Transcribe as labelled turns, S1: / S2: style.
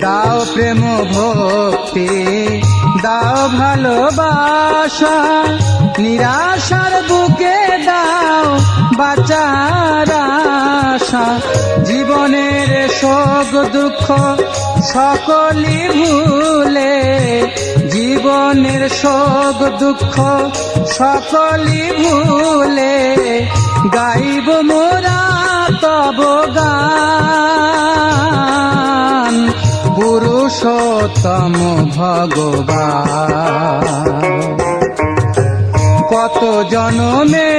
S1: দাও প্রেম ভক্তি, দাও ভালোবাসা, নিরাশার বুকে দাও বাঁচার আশা। জীবনের শোক দুঃখ সকলই ভুলে, জীবনের শোক দুঃখ সকলই ভুলে, গাইব মোরা তব গান, পুরুষোত্তম ভগবান। কত জনমে